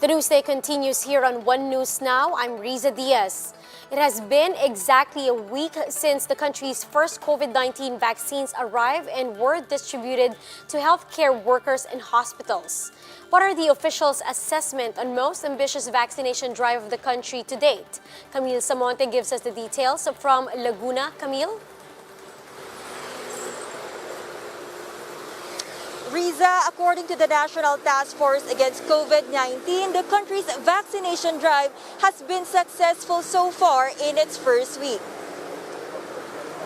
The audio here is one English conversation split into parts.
The newsday continues here on One News Now. I'm Riza Diaz. It has been exactly a week since the country's first COVID-19 vaccines arrived and were distributed to healthcare workers in hospitals. What are the officials' assessment on most ambitious vaccination drive of the country to date? Camille Samonte gives us the details from Laguna. Camille? Riza, according to the National Task Force Against COVID-19, the country's vaccination drive has been successful so far in its first week.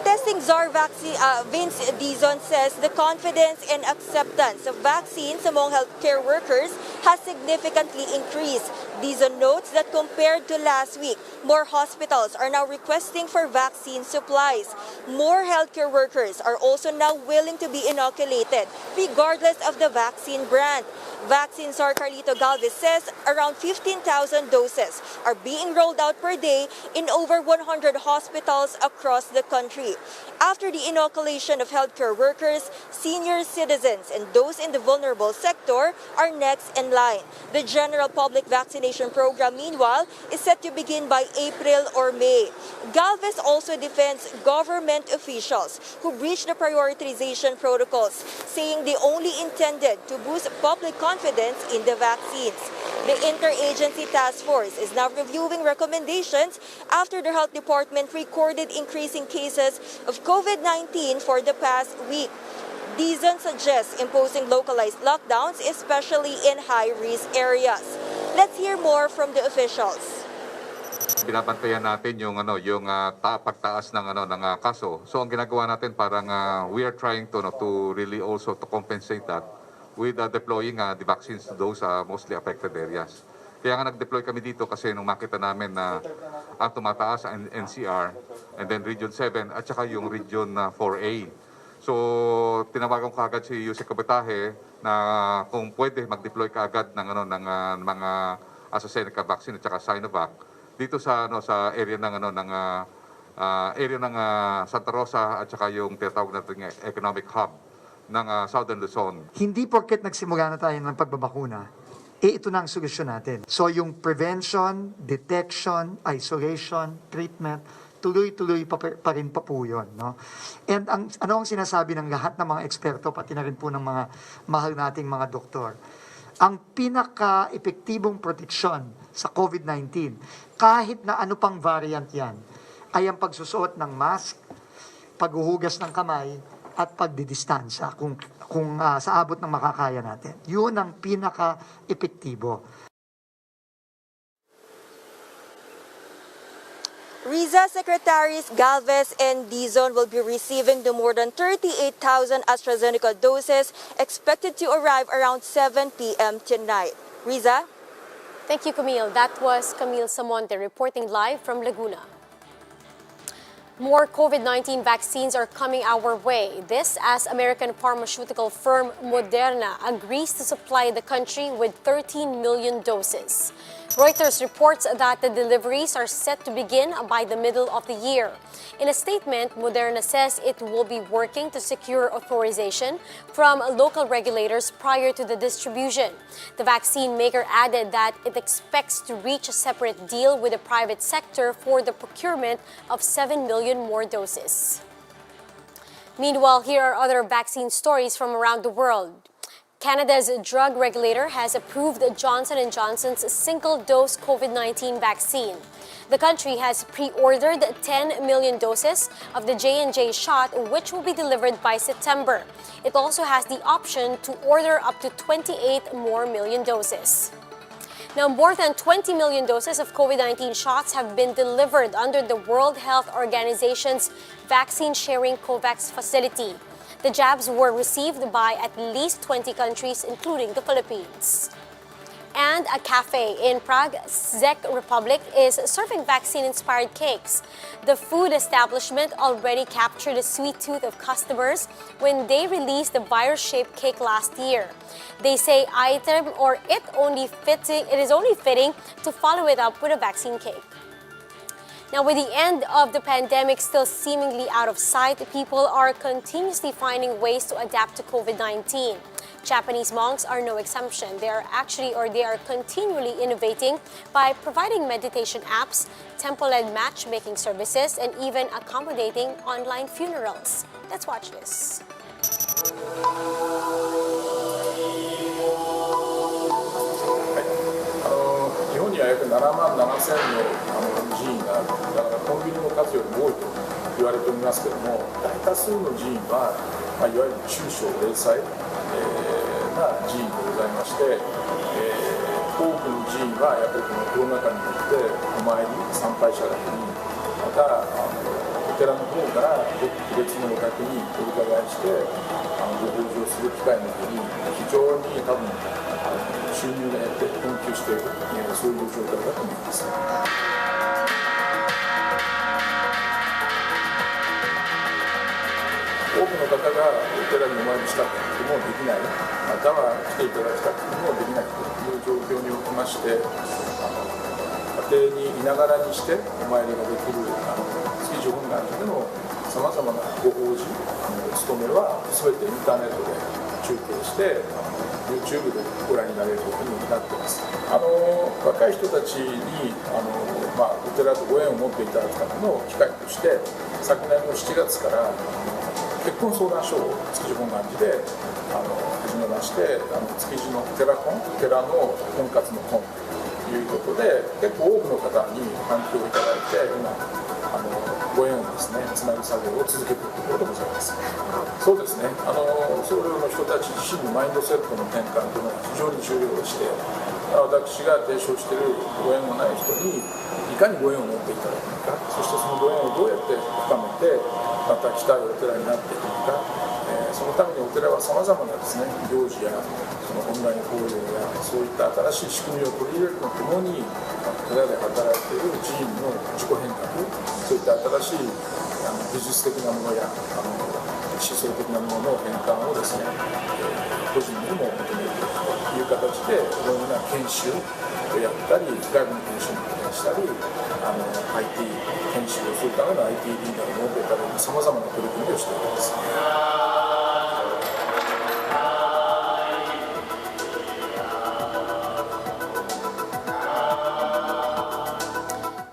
Testing czar Vince Dizon says the confidence and acceptance of vaccines among healthcare workers has significantly increased. Dizon notes that compared to last week, more hospitals are now requesting for vaccine supplies. More healthcare workers are also now willing to be inoculated, regardless of the vaccine brand. Vaccine czar Carlito Galvez says around 15,000 doses are being rolled out per day in over 100 hospitals across the country. After the inoculation of healthcare workers, senior citizens and those in the vulnerable sector are next in line. The general public vaccination program, meanwhile, is set to begin by April or May. Galvez also defends government officials who breached the prioritization protocols, saying they only intended to boost public confidence in the vaccines. The Interagency Task Force is now reviewing recommendations after the Health Department recorded increasing cases of COVID-19 for the past week. Dizon suggests imposing localized lockdowns, especially in high-risk areas. Let's hear more from the officials. Binabantayan natin yung pagtaas ng kaso. So ang ginagawa natin parang we are trying to really also to compensate that with deploying the vaccines to those mostly affected areas. Kaya nga nag-deploy kami dito kasi nung makita namin na ang tumataas ang NCR and then Region 7 at saka yung Region 4A. So tinawagan ko agad si Yusek Kabatahe na kung pwede mag-deploy kaagad ng mga AstraZeneca vaccine at saka Sinovac dito sa area ng Santa Rosa at saka yung tinatawag natin economic hub ng Southern Luzon. Hindi porket nagsimula na tayo ng pagbabakuna, ito na ang solusyon natin. So yung prevention, detection, isolation, treatment, tuloy-tuloy pa rin po yun. No? And ano ang sinasabi ng lahat ng mga eksperto, pati na rin po ng mga mahal nating mga doktor, ang pinaka-epektibong proteksyon sa COVID-19, kahit na ano pang variant yan, ay ang pagsusuot ng mask, paghuhugas ng kamay, at pagdidistansya kung sa abot ng makakaya natin. Yun ang pinaka-epektibo. Riza Secretaries Galvez and Dizon will be receiving the more than 38,000 AstraZeneca doses expected to arrive around 7 p.m. tonight. Riza? Thank you, Camille. That was Camille Samonte reporting live from Laguna. More COVID-19 vaccines are coming our way. This as American pharmaceutical firm Moderna agrees to supply the country with 13 million doses. Reuters reports that the deliveries are set to begin by the middle of the year. In a statement, Moderna says it will be working to secure authorization from local regulators prior to the distribution. The vaccine maker added that it expects to reach a separate deal with the private sector for the procurement of 7 million more doses. Meanwhile, here are other vaccine stories from around the world. Canada's drug regulator has approved Johnson & Johnson's single-dose COVID-19 vaccine. The country has pre-ordered 10 million doses of the J&J shot, which will be delivered by September. It also has the option to order up to 28 more million doses. Now, more than 20 million doses of COVID-19 shots have been delivered under the World Health Organization's vaccine-sharing COVAX facility. The jabs were received by at least 20 countries, including the Philippines. And a cafe in Prague, Czech Republic, is serving vaccine-inspired cakes. The food establishment already captured the sweet tooth of customers when they released the virus-shaped cake last year. They say it is only fitting to follow it up with a vaccine cake. Now, with the end of the pandemic still seemingly out of sight, people are continuously finding ways to adapt to COVID-19. Japanese monks are no exception. They are continually innovating by providing meditation apps, temple-led matchmaking services, and even accommodating online funerals. Let's watch this. 日本には約7万7千の寺院がある。だからコンビニの数よりも多いと言われておりますけれども、大多数の寺院は、いわゆる中小零細、な寺院でございまして、多くの寺院はやっぱりこのコロナ禍によってお参り参拝者が減り、またお寺の方からごく別のお宅にお伺いしてご法事をする機会の減り、非常に多分収入が減って困窮している、そういう状態だと思います。多くの方がお寺にお参りしたくてもできない、または来ていただきたくてもできないという状況におきまして、家庭にいながらにしてお参りができる築地本願寺でのさまざまなご法事、お勤めは全てインターネットで中継して、YouTube でご覧になれることになっています。若い人たちにお寺とご縁を持っていただくための機会として、昨年の7月から結婚相談所を築地本願寺で始めまして、築地の寺の婚活の婚ということで、結構多くの方に反響をいただいて、今ご縁をですねつなぐ作業を続けているところでございます。そうですね、僧侶の人たち自身のマインドセットの転換というのが非常に重要でして、私が提唱しているご縁のない人にいかにご縁を持っていただくのか、そしてそのご縁をどうやって深めてまた来たいお寺になっていくのか、そのためにお寺はさまざまなですね行事やそのオンライン法要やそういった新しい仕組みを取り入れるとともに、寺で働いている寺院の自己変革、そういった新しい技術的なものや思想的なものの変換をですね、個人にも求めていくという形でいろんな研修をやったり、外部の研修にしたり、IT 研修をするための IT リーダーを設けたり、さまざまな取り組みをしています。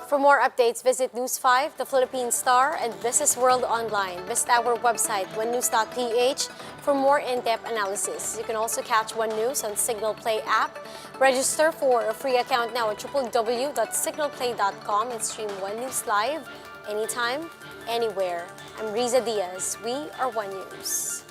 For more updates, visit News 5, The Philippine Star, and Business World Online. Visit our website, onenews.ph, for more in-depth analysis. You can also catch One News on Signal Play app. Register for a free account now at www.signalplay.com and stream One News live anytime, anywhere. I'm Riza Diaz. We are One News.